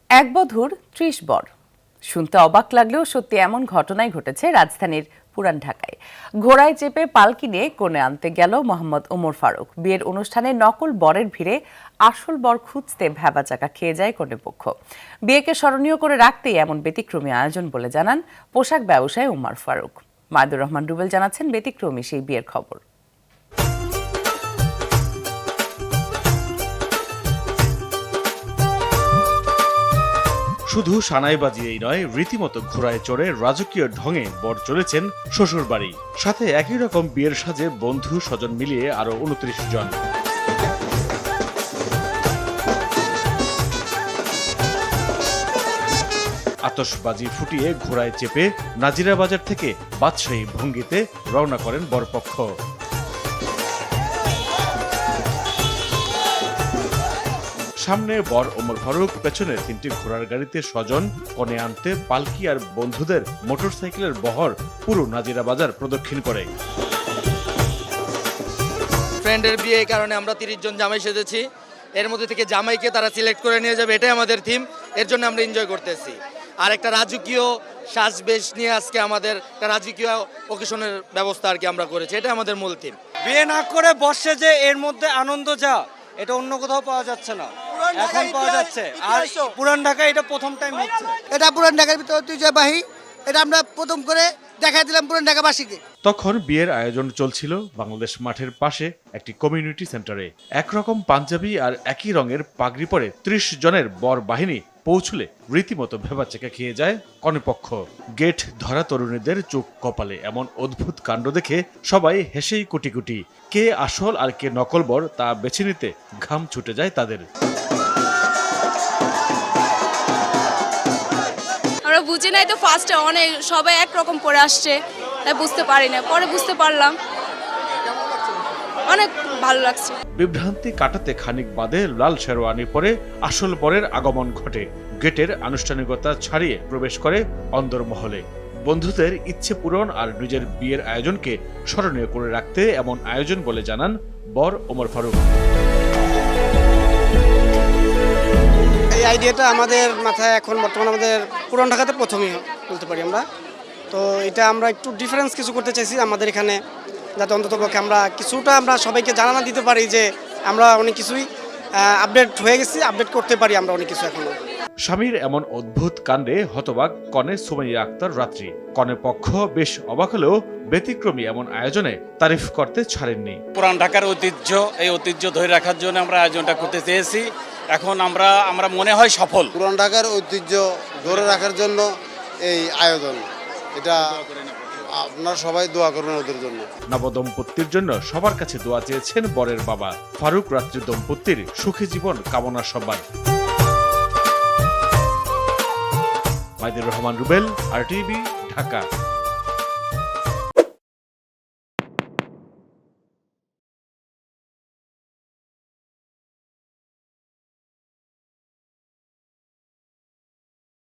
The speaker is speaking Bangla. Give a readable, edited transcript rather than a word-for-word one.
এক বধূর ৩০ বর। শুনতে অবাক লাগলেও সত্যি এমন ঘটনাই ঘটেছে রাজধানীর পুরান ঢাকায়। ঘোড়ায় চেপে পালকি নিয়ে কনে আনতে গেল মোহাম্মদ ওমর ফারুক। বিয়ের অনুষ্ঠানে নকল বরের ভিড়ে আসল বর খুঁজতে ভ্যাবাচাকা খেয়ে যায় কনেপক্ষ। বিয়েকে স্মরণীয় করে রাখতেই এমন ব্যতিক্রমী আয়োজন বলে জানান পোশাক ব্যবসায়ী ওমর ফারুক। মায়দুর রহমান রুবেল জানাচ্ছেন ব্যতিক্রমী সেই বিয়ের খবর। শুধু সানাই বাজিয়েই নয়, রীতিমতো ঘোড়ায় চড়ে রাজকীয় ঢঙে বর চলেছেন শ্বশুর বাড়ি। সাথে একই রকম বিয়ের সাজে বন্ধু স্বজন মিলিয়ে আরো ২৯ জন। আতশবাজি ফুটিয়ে ঘোড়ায় চেপে নাজিরা বাজার থেকে বাদশাহী ভঙ্গিতে রওনা করেন বরপক্ষ। সামনে বর ওমর ফারুক, পেছনে ৩টি ঘোড়ার গাড়িতে স্বজন, কনে আনতে পালকি আর বন্ধুদের মোটরসাইকেলের বহর পুরো নাজিরা বাজার প্রদক্ষিণ করে। ফ্রেন্ডের বিয়ে, এই কারণে আমরা ৩০ জন জামাই সেজেছি। এর মধ্যে থেকে জামাইকে তারা সিলেক্ট করে নিয়ে যাবে, এটাই আমাদের থিম। এর জন্য আমরা এনজয় করতেছি। আর একটা রাজকীয় সাজবেশ নিয়ে আজকে আমাদের একটা রাজকীয় অকেশনের ব্যবস্থা আর কি আমরা করেছি, এটা আমাদের মূল থিম। বিয়ে না করে বসে যে এর মধ্যে আনন্দ যা, এটা অন্য কোথাও পাওয়া যাচ্ছে না, এখন পাওয়া যাচ্ছে। আর পুরান ঢাকায় এটা প্রথম টাইম হচ্ছে। এটা পুরান ঢাকার ভিতরে ঐতিহ্যবাহী, এটা আমরা প্রথম করে দেখাই দিলাম পুরান ঢাকাবাসীকে। তখন বিয়ের আয়োজন চলছিল বাংলাদেশ মাঠের পাশে একটি কমিউনিটি সেন্টারে। একরকম পাঞ্জাবি আর একই রঙের পাগড়ি পরে ৩০ জনের বর বাহিনী পৌঁছলে রীতিমতো ভেবাচেকা খেয়ে যায় কনেপক্ষ। গেট ধরা তরুণীদের চোখ কপালে এমন অদ্ভুত কাণ্ড দেখে সবাই হেসেই কুটি কুটি। কে আসল আর কে নকল বর তা বেছে নিতে ঘাম ছুটে যায় তাদের। আমরা বুঝি নাই তো, ফার্স্টে অনেক সবাই একরকম পরে আসছে, তাই বুঝতে পারি না, পরে বুঝতে পারলাম। অনেক ভালো লাগছে। বিভ্রান্তি কাটাতে খানিক বাদে লাল শেরওয়ানি পরে আসল বরের আগমন ঘটে। গেটের আনুষ্ঠানিকতা ছাড়িয়ে প্রবেশ করে অন্দরমহলে। বন্ধুদের ইচ্ছে পূরণ আর নিজের বিয়ের আয়োজনকে স্মরণীয় করে রাখতে এমন আয়োজন বলে জানান বর ওমর ফারুক। এই আইডিয়াটা আমাদের মাথায় এখন বর্তমানে আমাদের পুরান ঢাকাতে প্রথমেই বলতে পারি আমরা। তো এটা আমরা একটু ডিফারেন্স কিছু করতে চাইছি আমাদের এখানে, যাতে অন্ততপক্ষে আমরা কিছুটা আমরা সবাইকে জানানো দিতে পারি যে আমরা অনেক কিছুই আপডেট হয়ে গেছি, আপডেট করতে পারি আমরা অনেক কিছু এখনো। স্বামীর এমন অদ্ভুত কাণ্ডে হতবাক কনে সুমাইয়া আক্তার রাত্রি। কনে পক্ষ বেশ অবাক হলেও ব্যতিক্রমী এমন আয়োজনে তারিফ করতে ছাড়েননি। পুরান ঢাকার ঐতিহ্য, এই ঐতিহ্য ধরে রাখার জন্য আমরা আয়োজনটা করতে চেয়েছি। এখন আমরা মনে হয় সফল। পুরান ঢাকার ঐতিহ্য ধরে রাখার জন্য এই আয়োজন, এটা আপনারা সবাই দোয়া করবেন ওদের জন্য। নবদম্পতির জন্য সবার কাছে দোয়া চেয়েছেন বরের বাবা। ফারুক রাত্রি দম্পতির সুখী জীবন কামনা সবার। মায়দুর রহমান রুবেল, RTV, ঢাকা।